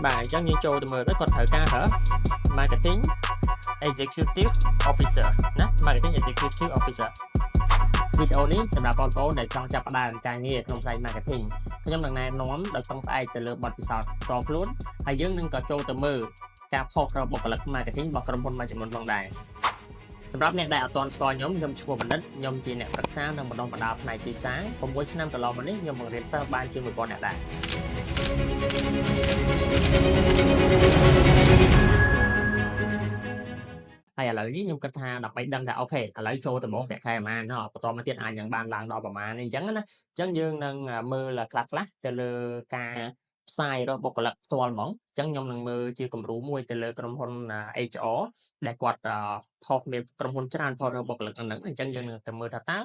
Bạn chắc như châu từ mơ rất còn thời ca hả Marketing Executive Officer ណា Marketing Executive Officer វីដេអូនេះសម្រាប់បងប្អូនដែលចង់ចាប់ផ្ដើមការងារក្នុងផ្នែក Marketing ខ្ញុំនឹងណែនាំដោយពឹងផ្អែកទៅលើបទពិសោធន៍ផ្ទាល់ខ្លួនហើយយើងនឹងក៏ចូលទៅមើលការផុសរបស់បុគ្គលិក Marketing របស់ក្រុមហ៊ុនមួយចំនួនផងដែរសម្រាប់អ្នកដែលអត់ទាន់ស្គាល់ខ្ញុំឈ្មោះបណ្ឌិតខ្ញុំជាអ្នកប្រឹក្សានិងបណ្ដុះបណ្ដាលផ្នែកទីផ្សារ6ឆ្នាំកន្លងមកនេះខ្ញុំបង្រៀនសិស្សបានជាង 1000 អ្នកដែរហើយឥឡូវនេះខ្ញុំគិតថាដើម្បីដឹងថាអូខេឥឡូវចូលដំបូងតែខែប្រហែលណោះបន្តមកទៀតអាចនឹងបានឡើងដល់ប្រហែលនេះអញ្ចឹងណាអញ្ចឹងយើងនឹងមើលខ្លះទៅលើការផ្សាយរបស់បុគ្គលិកផ្ទាល់ហ្មងអញ្ចឹងខ្ញុំនឹងមើលជាគំរូមួយទៅលើក្រុមហ៊ុន HR ដែលគាត់ផុសមានក្រុមហ៊ុនច្រើនផុសរបស់បុគ្គលិកហ្នឹងអញ្ចឹងយើងនឹងទៅមើលថាតើ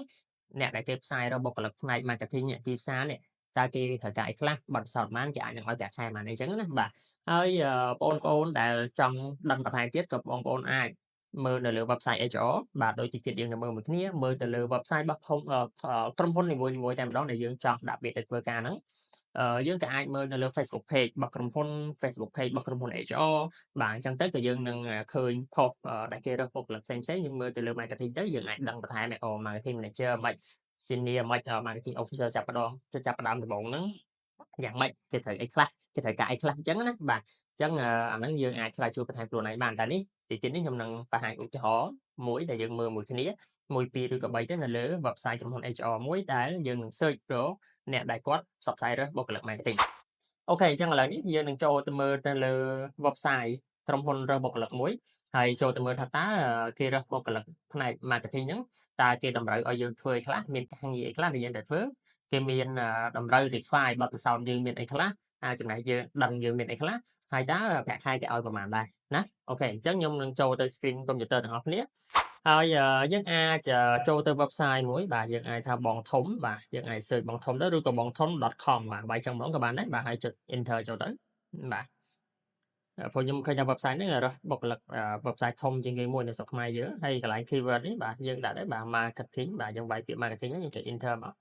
អ្នកដែលគេផ្សាយរបស់បុគ្គលិកផ្នែក marketing ទីផ្សារនេះតើគេត្រូវការអីខ្លះបទពិសោធន៍ប៉ុន្មានគេអាចនឹងឲ្យប្រាក់ខែប៉ុន្មានអញ្ចឹងណាបាទហើយបងប្អូនដែលចង់ដឹងបន្ថែមទៀតក៏បងប្អូនអាចមើលនៅលើ website HR បាទដូចជាទៀតយើងនឹងមើលមួយគ្នាមើលទៅលើ website របស់ក្រុមហ៊ុននីមួយៗតែម្ដងដែលយើងចង់ដាក់ពាក្យទៅធ្វើការហ្នឹងយើងក៏អាចមើលនៅលើ Facebook page របស់ក្រុមហ៊ុន Facebook page របស់ក្រុមហ៊ុន HR បាទអញ្ចឹងទៅក៏យើងនឹងឃើញ post ដែលគេរើសបុគ្គលិកផ្សេងៗយើងមើលទៅលើ marketing ទៅយើងអាចដឹងបន្ថែម marketing manager មិន senior មិន marketing officer ចាប់ផ្ដើមដំបូងហ្នឹងយ៉ាងម៉េចគេត្រូវអីខ្លះគេត្រូវការអីខ្លះអញ្ចឹងណាបាទអញ្ចឹងអាហ្នឹងយើងអាចឆ្លើយជួបបន្ថែមខ្លួនឯងបានតែនេះទីនេះខ្ញុំនឹងបង្ហាញឧទាហរណ៍មួយដែលយើងមើលមួយគ្នា1 2ឬក៏3ទៅនៅលើ website ក្រុមហ៊ុន HR មួយដែលយើងនឹង search រកអ្នកដែលគាត់ផ្សព្វផ្សាយរើសបុគ្គលិក marketing អូខេអញ្ចឹងឥឡូវនេះយើងនឹងចូលទៅមើលទៅលើ website ក្រុមហ៊ុនរើសបុគ្គលិកមួយហើយចូលទៅមើលថាតើគេរើសបុគ្គលិកផ្នែក marketing ហ្នឹងតើគេតម្រូវឲ្យយើងធ្វើអីខ្លះមានការងារអីខ្លះដែលយើងត្រូវធ្វើគេមានតម្រូវ require បទពិសោធន៍យើងមានអីខ្លះចំណែកយើងដឹងយើងមានអីខ្លះហើយតើប្រាក់ខែគេឲ្យប្រហែលដែរណាអូខេអញ្ចឹងខ្ញុំនឹងចូលទៅ screen computer ទាំងអស់គ្នាហើយយើងអាចចូលទៅ website មួយបាទយើងអាចថាបងធំបាទយើងអាច search បងធំទៅឬក៏បងធំ .com បាទបាយចឹងហ្មងក៏បានដែរបាទហើយចុច enter ចូលទៅបាទព្រោះខ្ញុំឃើញថា website ហ្នឹងរកបុគ្គលិក website ធំជាងគេមួយនៅស្រុកខ្មែរយើងហើយកន្លែង keyword នេះបាទយើងដាក់ដែរបាទ marketing បាទយើងវាយពាក្យ marketing ហ្នឹងយើងចុច enter មក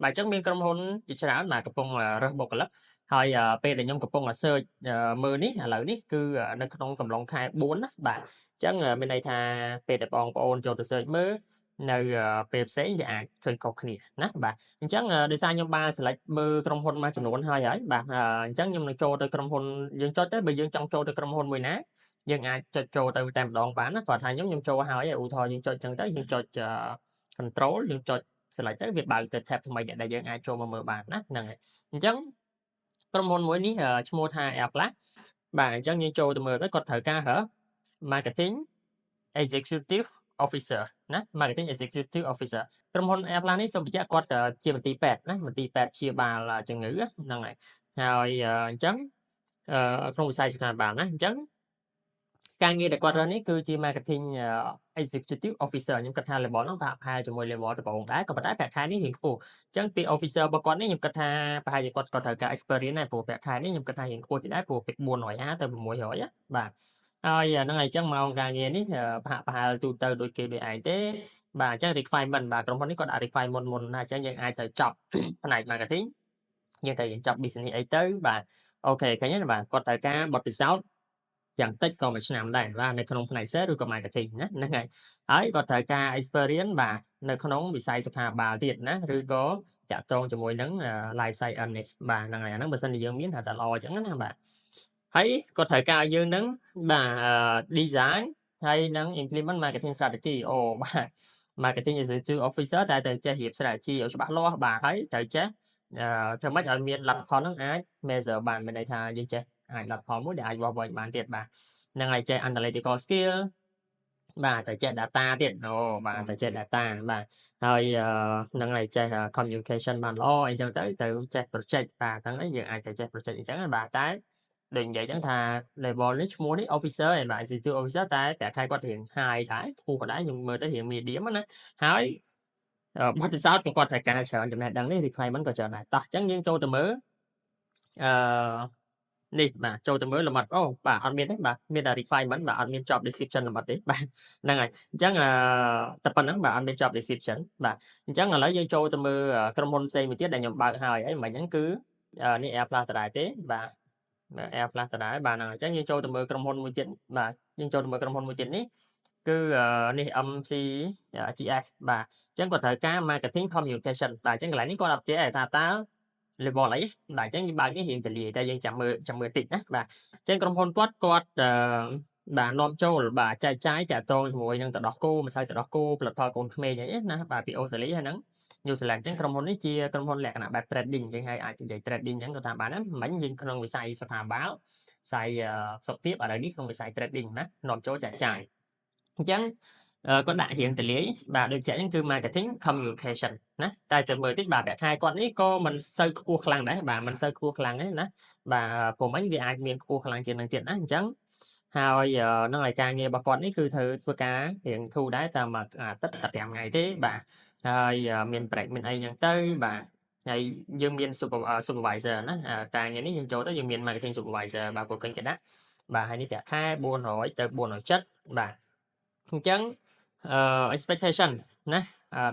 បាទអញ្ចឹងមានក្រុមហ៊ុនជាច្រើនបាទកំពុងរើសបុគ្គលិកហើយពេលដែលខ្ញុំកំពុងsearch មើលនេះឥឡូវនេះគឺនៅក្នុងកំឡុងខែ4ណាបាទអញ្ចឹងមានន័យថាពេលដែលបងប្អូនចូលទៅ search មើលនៅពេលផ្សេងវាអាចឃើញខុសគ្នាណាបាទអញ្ចឹងដោយសារខ្ញុំបាន select មើលក្រុមហ៊ុនមួយចំនួនហើយបាទអញ្ចឹងខ្ញុំនឹងចូលទៅក្រុមហ៊ុនយើងចុចទៅបើយើងចង់ចូលទៅក្រុមហ៊ុនមួយណាយើងអាចចុចចូលទៅតែម្ដងបានណាគាត់ថាខ្ញុំចូលហើយឧទាហរណ៍យើងចុចអញ្ចឹងទៅយើងចុច control យើងចុច select ទៅវាបើកទៅ tab ថ្មីដែលយើងអាចចូលមកមើលបានណាហ្នឹងហើយអញ្ចឹងក្រុមហ៊ុនមួយនេះឈ្មោះថា Apple បាទអញ្ចឹងយើងចូលទៅមើលទៅគាត់ត្រូវការmarketing executive officer ណា marketing executive officer ក្រុមហ៊ុន Apple នេះសូមបញ្ជាក់គាត់ជាមន្ទីរពេទ្យណាមន្ទីរពេទ្យព្យាបាលជំងឺហ្នឹងហើយអញ្ចឹងក្នុងវិស័យសុខាភិបាលណាអញ្ចឹងការងារដែលគាត់រើសនេះគឺជា marketing executive officer ខ្ញុំគិតថា level ហ្នឹងប្រហែលជាមួយ level ដំបូងដែរក៏ប៉ុន្តែប្រាក់ខែនេះរៀងខ្ពស់អញ្ចឹងពី officer របស់គាត់នេះខ្ញុំគិតថាប្រហែលជាគាត់ក៏ត្រូវការ experience ដែរព្រោះប្រាក់ខែនេះខ្ញុំគិតថារៀងខ្ពស់ជាងដែរព្រោះពី450ទៅ600ណាបាទហើយហ្នឹងហើយអញ្ចឹងម៉ោងការងារនេះប្រហែលទូទៅដូចគេដូចឯងទេបាទអញ្ចឹង requirement បាទក្រុមហ៊ុននេះគាត់ដាក់ requirement មុនណាអញ្ចឹងយើងអាចទៅចប់ផ្នែក marketing យើងត្រូវចប់ business អីទៅបាទអូខេឃើញទេបាទគាត់ត្រូវការបទពិសោធន៍យ៉ាងតិចក៏1ឆ្នាំដែរបាទនៅក្នុងផ្នែក sales ឬក៏ marketing ណាហ្នឹងហើយគាត់ត្រូវការ experience បាទនៅក្នុងវិស័យសុខាភិបាលទៀតណាឬក៏តាក់ទងជាមួយនឹង life science នេះបាទហ្នឹងហើយអាហ្នឹងបើសិនជាយើងមានថាតែល្អអញ្ចឹងណាបាទហើយគាត់ត្រូវការយើងនឹងបាទ design ហើយនឹង implement marketing strategy អូបាទ marketing executive officer តែត្រូវចេះរៀប strategy ឲ្យច្បាស់លាស់បាទហើយត្រូវចេះធ្វើម៉េចឲ្យមានលទ្ធផលហ្នឹងអាច measure បានមានន័យថាយើងចេះអាចលទ្ធផលមួយដែលអាចវាស់វែងបានទៀតបាទហ្នឹងហើយចេះ analytical skill បាទតែចេះ data ទៀតអូបាទតែចេះ data បាទហើយហ្នឹងហើយចេះ communication បានល្អអីចឹងទៅចេះ project បាទហ្នឹងហើយយើងអាចទៅចេះ project អញ្ចឹងបាទតែដូចនិយាយចឹងថា level នេះឈ្មោះនេះ officer ឯងបាទ executive officer តែប្រាក់ខែគាត់រៀង high ដែរខ្ពស់ក៏ដែរខ្ញុំមើលទៅរៀង medium ណាហើយបទពិសោធន៍ក៏គាត់ត្រូវការច្រើនចំណេះដឹងនេះ requirement ក៏ច្រើនដែរតោះអញ្ចឹងយើងចូលទៅមើលនេះបាទចូលទៅមើលលម្អិតអូបាទអត់មានទេបាទមានតែ requirement បាទអត់មាន job description លម្អិតទេបាទហ្នឹងហើយអញ្ចឹងតែប៉ុណ្្នឹងបាទអត់មាន job description បាទអញ្ចឹងឥឡូវយើងចូលទៅមើលក្រុមហ៊ុនផ្សេងមួយទៀតដែលខ្ញុំបើកហើយមិនហ្នឹងគឺនេះ Apple ដដែលទេបាទ Air Flash ដដែលបាទហ្នឹងអញ្ចឹងយើងចូលទៅមើលក្រុមហ៊ុនមួយទៀតបាទយើងចូលទៅមើលក្រុមហ៊ុនមួយទៀតនេះគឺនេះ MCGF បាទអញ្ចឹងគាត់ត្រូវការ marketing communication បាទអញ្ចឹងកន្លែងនេះគាត់អត់បញ្ជាក់ថាតើ level អីបាទអញ្ចឹងយើងបើកនេះរៀងទលាយតែយើងចាំមើលតិចណាបាទអញ្ចឹងក្រុមហ៊ុនគាត់បាទនាំចូលបាទចែកចាយតាក់ទងជាមួយនឹងទឹកដោះគោម្សៅទឹកដោះគោផលិតផលកូនក្មេងអីណាបាទពីអូស្ត្រាលីហើយហ្នឹងញូហ្សេឡង់អញ្ចឹងក្រុមហ៊ុននេះជាក្រុមហ៊ុនលក្ខណៈបែប trading យើងហើយអាចនិយាយ trading អញ្ចឹងក៏តាមបានដែរមិញយើងក្នុងវិស័យសុខាភិបាលវិស័យសុខភាពឥឡូវនេះក្នុងវិស័យ trading ណានាំចូលចែកចាយអញ្ចឹងគាត់ដាក់រៀងទលាយបាទដូចជាអញ្ចឹងគឺ marketing communication ណាតែទៅមើលតិចបាទប្រាក់ខែគាត់នេះក៏មិនសូវខ្ពស់ខ្លាំងដែរបាទមិនសូវខ្ពស់ខ្លាំងទេណាបាទព្រោះមិញវាអាចមានខ្ពស់ខ្លាំងជាងនឹងទៀតណាអញ្ចឹងហើយនឹងឲ្យការងាររបស់គាត់នេះគឺធ្វើការរៀងធូរដែរតាមមួយអាទិត្យតែ5ថ្ងៃទេបាទហើយមាន break មានអីអញ្ចឹងទៅបាទហើយយើងមាន supervisor ណាការងារនេះយើងចូលទៅយើងមាន marketing supervisor បាទពួកគេគេដាក់បាទហើយនេះប្រាក់ខែ400ទៅ470បាទអញ្ចឹងexpectation ណា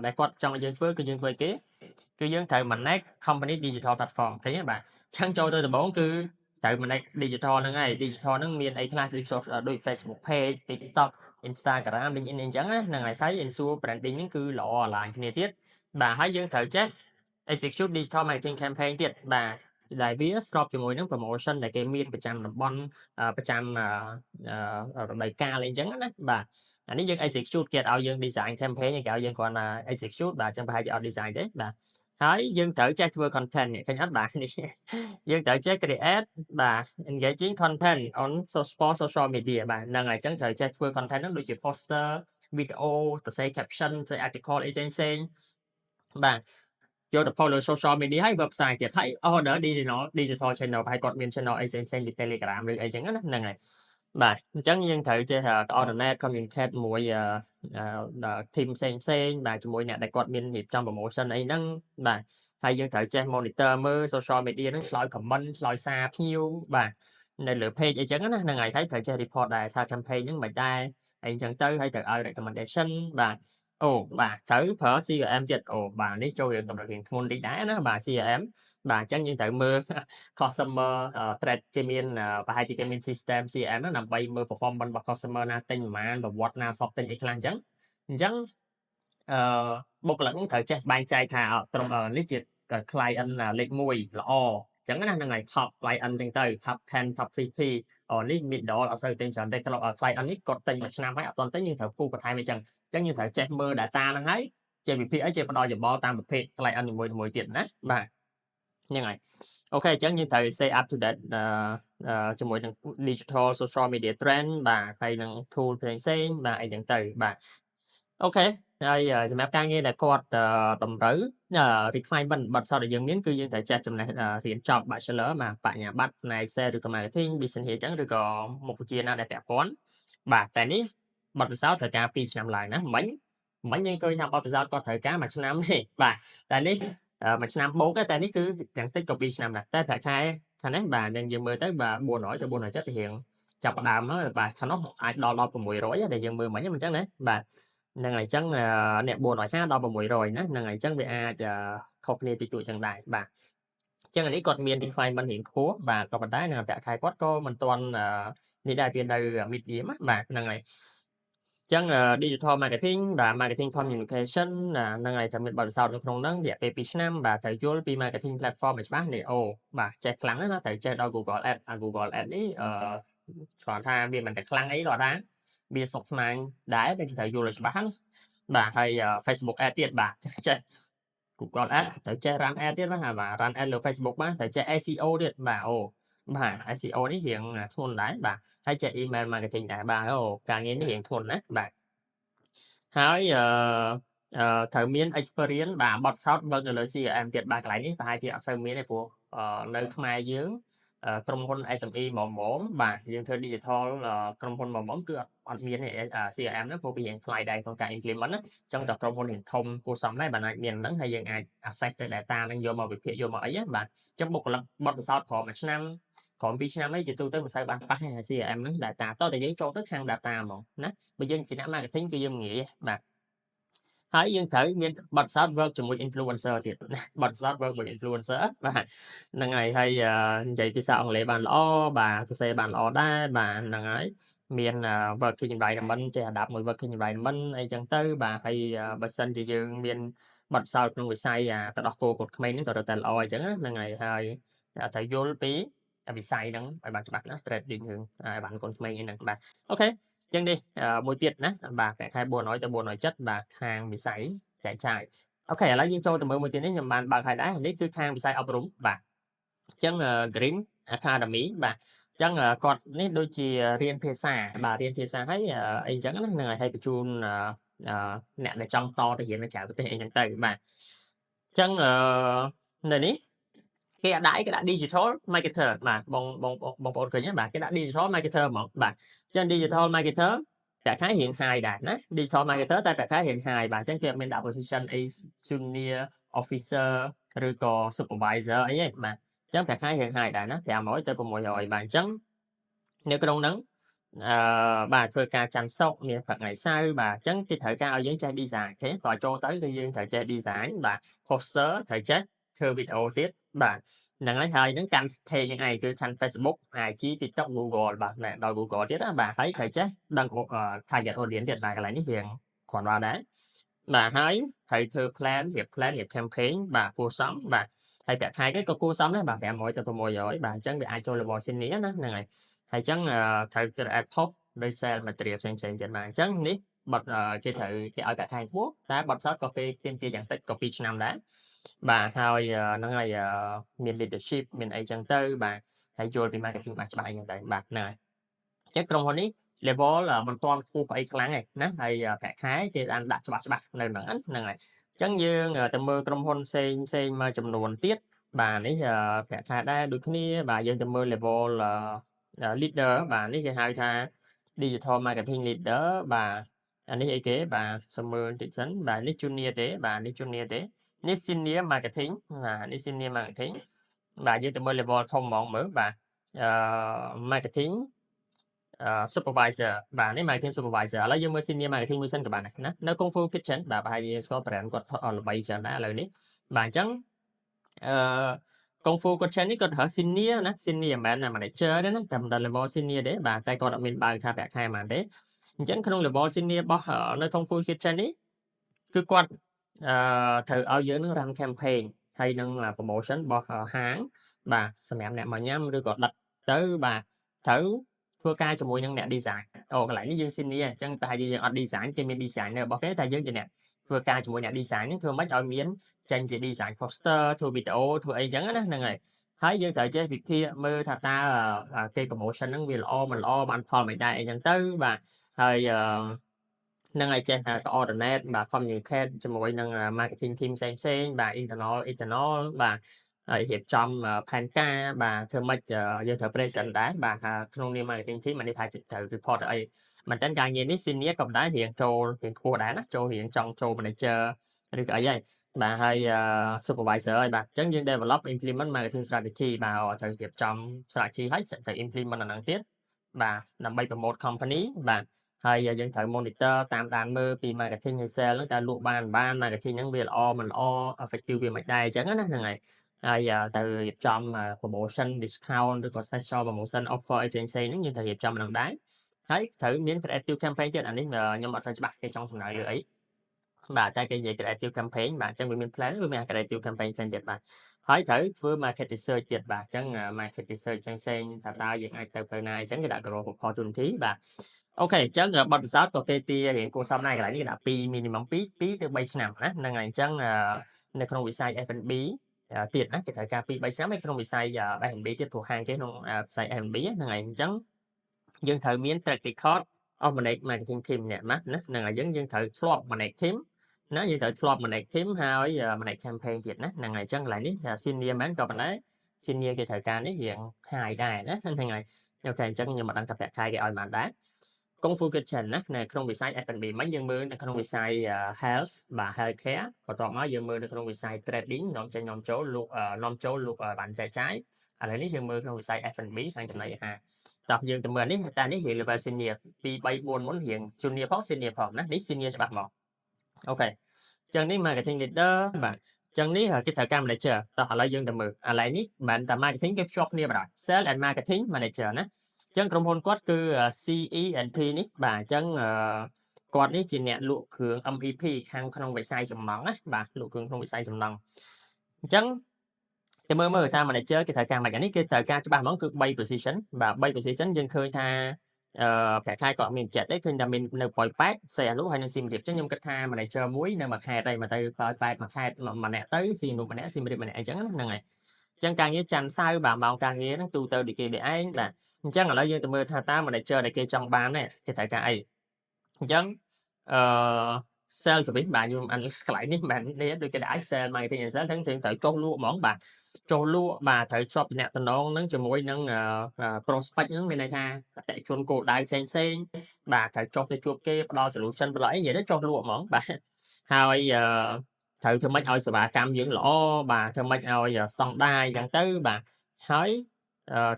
ដែលគាត់ចង់ឲ្យយើងធ្វើគឺយើងធ្វើគេគឺយើងត្រូវ manage company digital platform ឃើញទេបាទអញ្ចឹងចូលទៅដំបូងគឺត្រូវ manage digital ហ្នឹងហើយ digital ហ្នឹងមានអីខ្លះដូច Facebook page TikTok Instagram LinkedIn អីចឹងណាហ្នឹងហើយហើយ ensure branding ហ្នឹងគឺល្អអាឡាញគ្នាទៀតបាទហើយយើងត្រូវចេះ execute digital marketing campaign ទៀតបាទដែលវាស្របជាមួយនឹង promotion ដែលគេមានប្រចាំតំបន់ប្រចាំរដូវកាលអីចឹងណាបាទអានេះយើង execute គេឲ្យយើង design campaign គេឲ្យយើងគ្រាន់តែ execute បាទអញ្ចឹងប្រហែលជាអត់ design ទេបាទហើយយើងត្រូវចេះធ្វើ content ឃើញអត់បាទនេះយើងត្រូវចេះ create បាទ engaging content on social media បាទហ្នឹងហើយអញ្ចឹងត្រូវចេះធ្វើ content ហ្នឹងដូចជា poster វីដេអូសរសេរ caption សរសេរ article អីផ្សេងបាទយកទៅ post លើ social media ហើយ website ទៀតហើយ order digital channel ហើយគាត់មាន channel អីផ្សេងៗពី Telegram ឬអីចឹងណាហ្នឹងហើយបាទអញ្ចឹងយើងត្រូវចេះ coordinate communicate ជាមួយteam ផ្សេងបាទជាមួយអ្នកដែលគាត់មានរៀបចំ promotion អីហ្នឹងបាទហើយយើងត្រូវចេះ monitor មើល social media ហ្នឹងឆ្លើយ comment ឆ្លើយសារភ្ញៀវបាទនៅលើ page អីចឹងណាហ្នឹងហើយត្រូវចេះ report ដែរថា campaign ហ្នឹងមិនដែរអីចឹងទៅហើយត្រូវឲ្យ recommendation បាទអូបាទត្រូវប្រើ CRM ទៀតអូបាទនេះចូលយើងកម្រិតរៀងធ្ងន់តិចដែរណាបាទ CRM បាទអញ្ចឹងយើងត្រូវមើល customer thread គេមានប្រហែលជាគេមាន system CRM ហ្នឹងដើម្បីមើល performance របស់ customer ណាទិញប្រហែលប្រវត្តិណាធ្លាប់ទិញអីខ្លះអញ្ចឹងបុគ្គលិកហ្នឹងត្រូវចេះបែងចែកថាក្រុមនេះជា client លេខ1ល្អអញ្ចឹងណាហ្នឹងហើយ top client អញ្ចឹងទៅ top 10 top 50នេះ middle អត់សូវទិញច្រើនទេក្លឹប client នេះគាត់ទិញមួយឆ្នាំហើយអត់ទាន់ទិញយើងត្រូវពូបន្ថែមអញ្ចឹងយើងត្រូវចេះមើល data ហ្នឹងហើយចេះវិភាគអីចេះផ្ដល់យោបល់តាមប្រភេទ client នីមួយៗទៀតណាបាទហ្នឹងហើយអូខេអញ្ចឹងយើងត្រូវ stay up to date ជាមួយនឹង digital social media trend បាទហើយនឹង tool ផ្សេងបាទអីចឹងទៅបាទអូខេហើយសម្រាប់ការងារដែលគាត់តម្រូវ requirement បទពិសោធន៍ដែលយើងមានគឺយើងត្រូវចេះចំណេះរៀនចប់ bachelor បាទបញ្ញាបត្រផ្នែក sales ឬក៏ marketing business អញ្ចឹងឬក៏មុខវិជ្ជាណាដែលពាក់ព័ន្ធបាទតែនេះបទពិសោធន៍ត្រូវការ2ឆ្នាំឡើងណាមិញយើងឃើញថាបទពិសោធន៍គាត់ត្រូវការ1ឆ្នាំទេបាទតែនេះ1ឆ្នាំបូកតែនេះគឺទាំងតិចក៏2ឆ្នាំដែរតែប្រាក់ខែខាងនេះបាទយើងមើលទៅបាទ400ទៅ470ទៅរៀងចាប់ផ្ដើមហើយបាទខាងនោះអាចដល់600ដែលយើងមើលមិញមិនអញ្ចឹងណាបាទហ្នឹងហើយអញ្ចឹងអ្នក450ដល់600ណាហ្នឹងហើយអញ្ចឹងវាអាចខុសគ្នាតិចតួចចឹងដែរបាទអញ្ចឹងនេះគាត់មាន requirement រៀងខ្ពស់បាទក៏ប៉ុន្តែនៅប្រាក់ខែគាត់ក៏មិនទាន់នេះដែរវានៅ medium បាទហ្នឹងហើយចឹង digital marketing បាទ marketing communication ហ្នឹងហើយត្រូវមានបទពិសោធន៍នៅក្នុងហ្នឹងរយៈពេល2ឆ្នាំបាទត្រូវយល់ពី marketing platform ឲ្យច្បាស់នេះអូបាទចេះខ្លាំងណាស់ណាត្រូវចេះដល់ Google Ads Google Ads នេះឆ្លងថាវាមិនតែខ្លាំងអីគាត់ថាវាស្មុគស្មាញដែរតែត្រូវយល់ឲ្យច្បាស់ណាបាទហើយ Facebook Ads ទៀតបាទចេះ Google Ads ត្រូវចេះ run ad ទៀតបាទ run ad លើ Facebook បាទត្រូវចេះ SEO ទៀតបាទអូបាទ SEO នេះរៀងធ្ងន់ដែរបាទហើយចេះ email marketing ដែរបាទអូការងារនេះរៀងធ្ងន់ណាបាទហើយត្រូវមាន experience បាទបទពិសោធន៍ work នៅលើ CRM ទៀតបាទកន្លែងនេះប្រហែលជាអត់សូវមានទេព្រោះនៅខ្មែរយើងក្រុមហ៊ុន SME ហ្មងបាទយើងធ្វើ digital ក្រុមហ៊ុនហ្មងគឺអត់មានទេ CRM ហ្នឹងព្រោះវារៀងថ្លៃដែរក្នុងការ implement ណាចឹងតែក្រុមហ៊ុនរៀងធំគួរសមដែរបាទអាចមានហ្នឹងហើយយើងអាច access ទៅ data ហ្នឹងយកមកវិភាគយកមកអីបាទចឹងបុគ្គលិកបទពិសោធន៍ក្រោម1ឆ្នាំក្រោម2ឆ្នាំអីជាទូទៅមិនសូវបានប៉ះទេ CRM ហ្នឹង data តោះតែយើងចូលទៅខាង data ហ្មងណាបើយើងជាអ្នក marketing គឺយើងងាយបាទ ហើយយើងត្រូវមានបទពិសោធន៍ work ជាមួយ influencer ទៀត បទពិសោធន៍ work មួយ influencer បាទហ្នឹងហើយហើយនិយាយភាសាអង់គ្លេសបានល្អបាទសរសេរបានល្អដែរបាទហ្នឹងហើយមាន working environment ចេះ adapt មួយ working environment អីចឹងទៅបាទហើយបើសិនជាយើងមានបទពិសោធន៍ក្នុងវិស័យទៅដោះគោកូនក្មេងហ្នឹងក៏ទៅតែល្អអញ្ចឹងហ្នឹងហើយហើយត្រូវយល់ពីវិស័យហ្នឹងឲ្យបានច្បាស់ណា trading យើងឲ្យបានកូនក្មេងហ្នឹងបាទអូខេចឹងនេះមួយទៀតណាបាទប្រាក់ខែ400ទៅ470បាទខាងវិស័យចែកចាយអូខេឥឡូវយើងចូលទៅមើលមួយទៀតនេះខ្ញុំបានបើកឲ្យដែរនេះគឺខាងវិស័យអប់រំបាទអញ្ចឹង Green Academy បាទអញ្ចឹងគាត់នេះដូចជារៀនភាសាបាទរៀនភាសាហើយអីអញ្ចឹងណាហ្នឹងហើយបញ្ជូនអ្នកដែលចង់តទៅរៀននៅក្រៅប្រទេសអីអញ្ចឹងទៅបាទអញ្ចឹងនៅនេះគេដាក់អីគេដាក់ digital marketer បាទបងប្អូនឃើញទេបាទគេដាក់ digital marketer ហ្មងបាទអញ្ចឹង digital marketer ប្រាក់ខែរៀង high ដែរណា digital marketer តែប្រាក់ខែរៀង high បាទអញ្ចឹងគេអត់មានដាក់ position អី junior officer ឬក៏ supervisor អីទេបាទអញ្ចឹងប្រាក់ខែរៀង high ដែរណា500ទៅ600បាទអញ្ចឹងនៅក្នុងហ្នឹងបាទធ្វើការច័ន្ទសុក្រមានព្រឹកថ្ងៃសៅរ៍បាទអញ្ចឹងគេត្រូវការឲ្យយើងចេះ design អូខេបើចូលទៅគឺយើងត្រូវចេះ design បាទ poster ត្រូវចេះធ្វើវីដេអូទៀតបាទហ្នឹងហើយហ្នឹងកាន់ page យើងឯងគឺកាន់ Facebook IG TikTok Google បាទដល់ Google ទៀតណាបាទហើយត្រូវចេះដឹង target audience ទៀតបាទកន្លែងនេះរៀងគ្រាន់បើដែរបាទហើយត្រូវធ្វើ plan រៀប campaign បាទគួរសមបាទហើយប្រាក់ខែក៏គួរសមដែរបាទ500ទៅ600បាទអញ្ចឹងវាអាចចូល level senior ណាហ្នឹងហើយហើយអញ្ចឹងត្រូវ create post ដោយ sell material ផ្សេងៗទៀតបាទអញ្ចឹងនេះបត់គេត្រូវគេឲ្យប្រាក់ខែខ្ពស់តែបត់សោតក៏គេទាមទារយ៉ាងតិចក៏2ឆ្នាំដែរបាទហើយហ្នឹងហើយមាន leadership មានអីចឹងទៅបាទហើយយល់ពី marketing បានច្បាស់អីចឹងទៅបាទហ្នឹងហើយអញ្ចឹងក្រុមហ៊ុននេះ level មិនទាន់ខ្ពស់អីខ្លាំងទេណាហើយប្រាក់ខែគេបានដាក់ច្បាស់នៅហ្នឹងហ្នឹងហើយអញ្ចឹងយើងទៅមើលក្រុមហ៊ុនផ្សេងមួយចំនួនទៀតបាទនេះប្រាក់ខែដែរដូចគ្នាបាទយើងទៅមើល level leader បាទនេះគេហៅថា digital marketing leader បាទអានេះអីគេបាទសុំមើលបន្តិចសិនបាទនេះ junior ទេបាទនេះ junior ទេនេះ senior marketing បាទនេះ senior marketing បាទយើងទៅមើល level ធំហ្មងមើលបាទmarketing supervisor បាទនេះ marketing supervisor ឥឡូវយើងមើល senior marketing មួយសិនក៏បានដែរណានៅ Kung Fu Kitchen បាទប្រហែលជាស្គាល់ brand គាត់ល្បីច្រើនដែរឥឡូវនេះបាទអញ្ចឹងKung Fu Kitchen នេះគាត់ហៅ senior ណា senior មិនមែន manager ទេណាតែមិនដល់ level senior ទេបាទតែគាត់អត់មានបើកថាប្រាក់ខែប៉ុន្មានទេអញ្ចឹងក្នុង level senior របស់នៅ Kung Fu Kitchen នេះគឺគាត់ត្រូវឲ្យយើងនឹង run campaign ហើយនឹង promotion របស់ហាងបាទសម្រាប់អ្នកមកញ៉ាំឬក៏ដឹកទៅបាទត្រូវធ្វើការជាមួយនឹងអ្នក design អូកន្លែងនេះយើង senior អញ្ចឹងប្រហែលជាយើងអត់ design គេមាន designer របស់គេតែយើងជាអ្នកធ្វើការជាមួយអ្នក design ហ្នឹងធ្វើម៉េចឲ្យមានចេញជា design poster ធ្វើវីដេអូធ្វើអីចឹងណាហ្នឹងហើយយើងត្រូវចេះវិភាគមើលថាតើគេ promotion ហ្នឹងវាល្អមិនល្អបានផលមិនដែរអីចឹងទៅបាទហើយនឹងឲ្យចេះ coordinate បាទ communicate ជាមួយនឹង marketing team ផ្សេងបាទ internal បាទហើយរៀបចំផែនការបាទធ្វើម៉េចយើងត្រូវ present ដែរបាទក្នុងនាម marketing team អានេះថាត្រូវ report អីមែនតើការងារនេះ senior ក៏ដែររៀងចូលរៀងខ្ពស់ដែរណាចូលរៀងចង់ចូល manager ឬក៏អីហើយបាទហើយ supervisor ហើយបាទអញ្ចឹងយើង develop implement marketing strategy បាទត្រូវរៀបចំ strategy ហើយត្រូវ implement អាហ្នឹងទៀតបាទដើម្បី promote company បាទហើយយើងត្រូវ monitor តាមដានមើលពី marketing ហើយ sale ហ្នឹងតើលក់បាន marketing ហ្នឹងវាល្អមិនល្អ effective វាមិនដែរអញ្ចឹងណាហ្នឹងហើយទៅរៀបចំ promotion discount ឬក៏ special promotion offer អីផ្សេងៗហ្នឹងយើងត្រូវរៀបចំហ្នឹងដែរហើយត្រូវមាន creative campaign ទៀតអានេះខ្ញុំអត់សូវច្បាស់គេចង់សំដៅលើអីបាទតែគេនិយាយ creative campaign បាទអញ្ចឹងវាមាន plan វាមាន creative campaign ផ្សេងទៀតបាទហើយត្រូវធ្វើ market research ទៀតបាទអញ្ចឹង market research ផ្សេងថាតើយើងអាចទៅផ្លូវណាអញ្ចឹងគេដាក់ growth opportunity បាទអូខេអញ្ចឹងបទពិសោធន៍ក៏គេទារៀងគួរសមដែរកន្លែងនេះគេដាក់2 minimum 2ទៅ3ឆ្នាំណាហ្នឹងហើយអញ្ចឹងនៅក្នុងវិស័យ F&B ទៀតណាគេត្រូវការ2 3ឆ្នាំឯក្នុងវិស័យ F&B ទៀតព្រោះហាងគេក្នុងវិស័យ F&B ហ្នឹងហើយអញ្ចឹងយើងត្រូវមាន track record of manage marketing team អ្នកណាហ្នឹងហើយយើងត្រូវធ្លាប់ manage team ណាយើងត្រូវធ្លាប់ manage team ហើយ manage campaign ទៀតណាហ្នឹងហើយអញ្ចឹងកន្លែងនេះ senior មែនក៏ប៉ុន្តែ senior គេត្រូវការនេះរៀង high ដែរណាហ្នឹងហើយអូខេអញ្ចឹងខ្ញុំមិនដឹងថាប្រាក់ខែគេឲ្យប៉ុន្មានដែរKung Fu Kitchen ណានៅក្នុងវិស័យ F&B មិញយើងមើលនៅក្នុងវិស័យ health បាទ healthcare បន្ទាប់មកយើងមើលនៅក្នុងវិស័យ trading នាំចេញនាំចូលលក់នាំចូលលក់បានចែកចាយឥឡូវនេះយើងមើលក្នុងវិស័យ F&B ខាងចំណីអាហារតោះយើងទៅមើលនេះតែនេះរៀង level senior 2 3 4មុនរៀង junior ផង senior ផងណានេះ senior ច្បាស់មកអូខេ chân ní marketing leader bà chân ní cái thời gian manager tao hỏi là dương tầm mười lại ní bạn tầm marketing cái shop này bà rồi sales and marketing manager nè chân trong hôn quát cứ CENP ní bà chân quát ní chỉ nhẹ lụa cường EP khang không bị sai sầm mỏng á bà lụa cường không bị sai sầm lòng chân cái mơ ta manager cái thời gian mà cái thời gian cho ba món cứ bay position và bay position dân khơi tha cả khai còn mình chạy tới khi là mình nộp bồi phát xe lúc hay nên sim điệp chứ nhưng cái tha mà này chơi muối nên mà khai đây mà tới bồi phát mà khai mà nè tới sim được mà nè sim điệp mà nè chẳng năng này chẳng càng như chăn sao bà màu càng nghe nó tu từ đi kia để ấy là chẳng là lấy dương từ mưa tha ta mà này chơi để kia trong bán này cái thời gian ấy chẳng sale sẽ biết bà nhưng anh lại nếu bạn đi được cái đãi sale mày thì sẽ thắng tiền tới cho lúa món bà cho lúa bà thấy shop nè tao nón cho mối nâng prospect nâng bên này tha tại chôn cổ đại sen bà thấy cho cái chuột kia đo solution lại vậy đó cho lúa món bà hai thử thương mấy ơi sợ bà cam dưỡng lỗ bà thương mấy ơi stong đai chẳng tới bà hỏi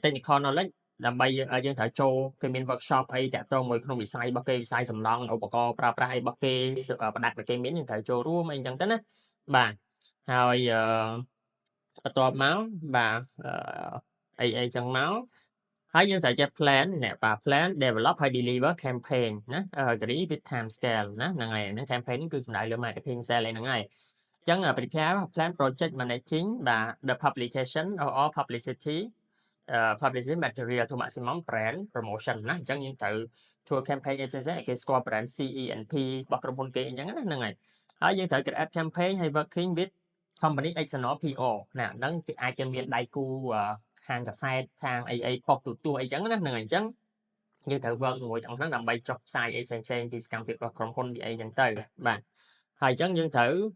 technical knowledge làm bây giờ dân thợ châu cái miền workshop ấy đã tôi mới không bị sai bắc kê sai sầm non ở bờ pra pra hay bắc kê đặt cái miếng dân thợ châu luôn anh chẳng tính á bà rồi to máu bà ấy chẳng máu hay dân thợ cho plan nè bà plan develop hay deliver campaign nè agree with time scale nè ngày nó campaign cứ đại lượng marketing xe lại ngày chẳng là prepare plan project managing và the publication or all publicity publicity material to maximum brand promotion nè chẳng những tự thua campaign cho cái score brand CENP bật trong môn kia chẳng nè ngày ở những tự create campaign hay working with company external PO nè nâng cái ai cho miền đại cu hàng cả site hàng ai pop tụ ai chẳng nè ngày chẳng như tự vâng ngồi trong nó làm bay chọc site ai xem thì cam việc còn con bị ai chẳng tới bạn hay chẳng những thử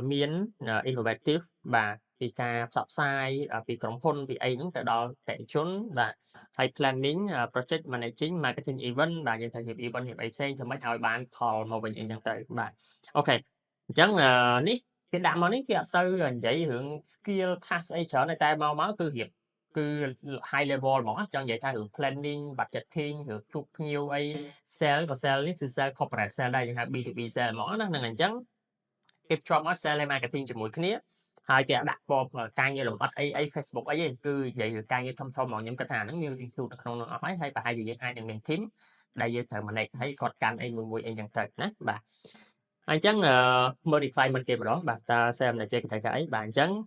miền innovative và vì ca sắp sai vì cộng hôn vì ấy những từ đó tại chốn và hay planning project managing marketing event và những thời hiệp event hiệp ấy xây cho mấy ai bán call một bệnh chẳng tới bạn ok chẳng ní cái đạm mà ní cái sư rồi vậy hưởng skill task ấy trở này tay mau máu cứ hiệp cứ high level mà chẳng vậy thay hưởng planning budgeting hưởng chụp nhiều ấy sale và sale ní sale corporate sale đây chẳng hạn B2B sale mỏ nó là chẳng cái job sale marketing cho mỗi cái hai cái đặt vào càng như là bắt ấy Facebook ấy cứ vậy càng như thông mọi những cái thằng nó như thu được không nó máy hay và hai gì ai thì mình thím đây giờ thời mà này thấy còn càng ấy mùi ấy chẳng thật nè bà anh chẳng modify mình kịp đó bà ta xem là chơi cái thời cái ấy bạn chẳng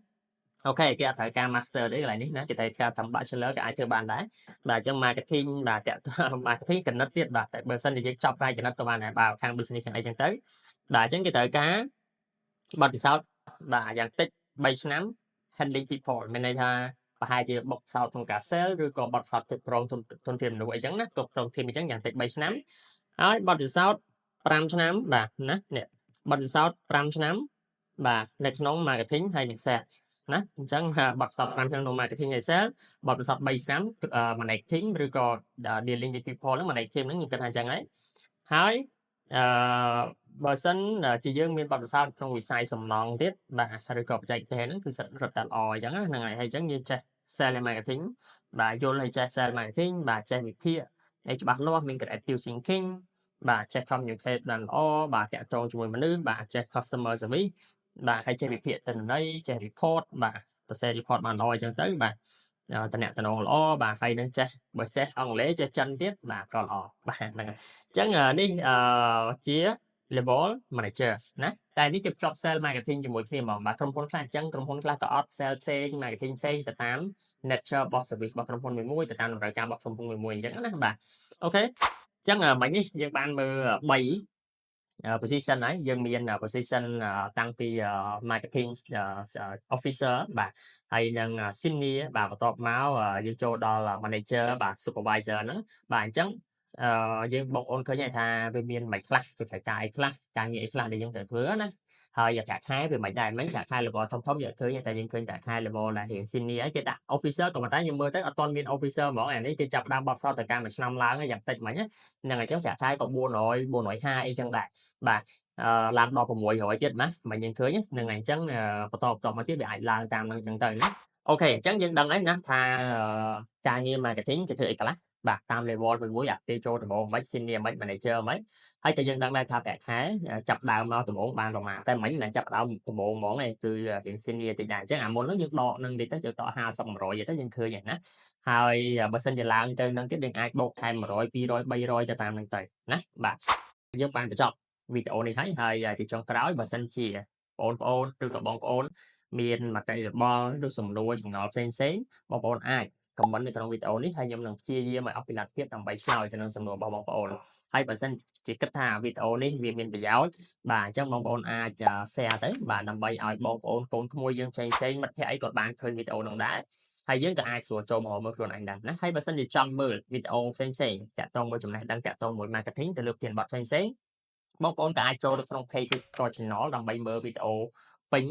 ok cái thời ca master đấy lại nè cái thời ca thẩm bachelor cái ai chơi bạn đấy bà trong marketing bà cái marketing cần nó tiết bà tại bờ sân thì chọc vai cho nó các bạn này vào khang business cái ấy chẳng tới bà chẳng cái thời cá bật sao bà dạng tích base nắm handling people mình này tha và hai chữ bọc sau trong cả sale rồi còn bật sau thực rong thôn phim nội chẳng nè cục rong phim chẳng dạng tích base nắm đó bật sau pram nắm bà nè bật sau pram nắm bà next nón marketing hay nhận xe nè chẳng bật sau pram nón marketing hay sale bật sau base nắm mà này tiếng rồi còn dealing with people nó mà này thêm nó những cái hàng chẳng ấy hỏi bờ sân chỉ dương miền bắc sao trong vị sai sầm non tiết bà rồi cọp chạy thế nó cứ sợ rất là ỏi chẳng là ngày hay chẳng như chạy xe lại mày thính bà vô lại chạy xe mày thính bà chạy việc kia để cho bạn lo mình cái tiêu sinh kinh bà chạy không những cái đàn o bà chạy trâu cho mình nữ bà chạy customer service bà hay chạy việc kia từ đây chạy report bà tôi xe report mà lo chẳng tới bà tận nè tận lo bà hay nên chạy bởi xe ông lễ chạy chân tiết bà còn lo bà chẳng đi chia level manager nè tại đi chụp job sale marketing cho mỗi khi mà trong phone class chẳng trong phone class có odd sale sale marketing sale từ 8 nature boss service bằng trong phone 11 từ 8 rồi cao bằng trong phone 11 chẳng đó bà ok chẳng là mấy đi dân ban 7 position ấy dân miền position tăngពី marketing officer bà hay năng senior bà và top máu dân cho đó là manager bà supervisor nữa bà chẳng dương bông ôn khởi nhà tha về miền mạch class thì phải cài class càng nghĩa class để dân tự thừa nè hơi giờ cả hai về mạch đài mấy cả hai level thông giờ thứ nhà tại dân khởi cả hai level là hiện senior ấy cái đặt officer còn mà tới nhưng mưa tới toàn viên officer mỗi ngày đấy cái chập đang bọc sau thời gian mà năm lá nó dập tịch mà nhé nên là cháu cả hai còn bua nội hai chân đại bà làm đo cùng mùi hỏi chết mà nhân khởi nhé nên ngày chẳng to mà tiếp lại là tam lần chân tới ok chẳng dân đăng ấy nè tha càng như mà cái tiếng cái thứ class បាទតាម level មួយអាពេលចូលដំបូងមិន senior មិន manager មិនហើយក៏យើងដឹងដែរថាប្រាក់ខែចាប់ដើមមកដំបូងបានប្រមាណតែមិនមែនចាប់ដើមដំបូងហ្មងទេគឺរៀង senior តិចដែរអញ្ចឹងអាមុនហ្នឹងយើងដកនឹងតិចទៅយើងដក50 100ទៅយើងឃើញហ្នឹងណាហើយបើសិនជាឡើងទៅនឹងទៀតយើងអាចបូកថែម100 200 300ទៅតាមហ្នឹងទៅណាបាទយើងបានបញ្ចប់វីដេអូនេះហើយជាចុងក្រោយបើសិនជាបងប្អូនឬក៏បងប្អូនមានមតិយោបល់ឬសំណួរចម្ងល់ផ្សេងៗបងប្អូនអាច comment នៅក្នុងវីដេអូនេះហើយខ្ញុំនឹងព្យាយាមឲ្យអស់ពីលទ្ធភាពដើម្បីឆ្លើយទៅនឹងសំណួររបស់បងប្អូនហើយបើសិនជាគិតថាវីដេអូនេះវាមានប្រយោជន៍បាទអញ្ចឹងបងប្អូនអាច share ទៅបាទដើម្បីឲ្យបងប្អូនកូនក្មួយយើងផ្សេងៗមិត្តភ័ក្តិអីក៏បានឃើញវីដេអូនោះដែរហើយយើងក៏អាចស្រួលចូលមកមើលខ្លួនឯងដែរណាហើយបើសិនជាចង់មើលវីដេអូផ្សេងៗតាក់ទងមួយចំណេះដឹងតាក់ទងមួយ marketing ទៅលើប្រធានបទផ្សេងៗបងប្អូនក៏អាចចូលទៅក្នុង page ឬ channel ដើម្បីមើលវីដេអូពេញ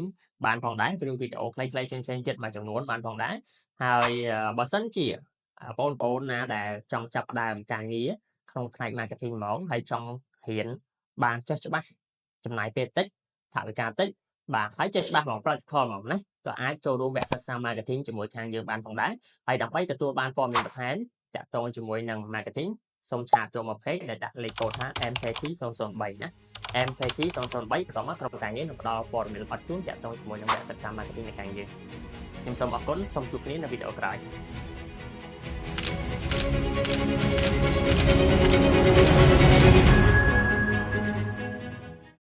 បានផងដែរឬវីដេអូខ្លីៗផ្សេងៗទៀតមួយចំនួនបានផងដែរហើយបើសិនជាបងប្អូនណាដែលចង់ចាប់ផ្ដើមការងារក្នុងផ្នែក marketing ហ្មងហើយចង់រៀនបានចេះច្បាស់ចំណាយពេលតិចថវិកាតិចបាទហើយចេះច្បាស់ហ្មង practical ហ្មងណាក៏អាចចូលរួមវគ្គសិក្សា marketing ជាមួយខាងយើងបានផងដែរហើយដើម្បីទទួលបានព័ត៌មានបន្ថែមតាក់ទងជាមួយនឹង marketing សូមឆាតចូលមក page ដែលដាក់លេខកូដថា MKT 003ណា MKT 003បន្ទាប់មកក្រុមការងារនឹងផ្ដល់ព័ត៌មានលម្អិតជូនតាក់ទងជាមួយនឹងវគ្គសិក្សា marketing នៃការងារខ្ញុំសូមអរគុណសូមជួបគ្នានៅវីដេអូក្រោយ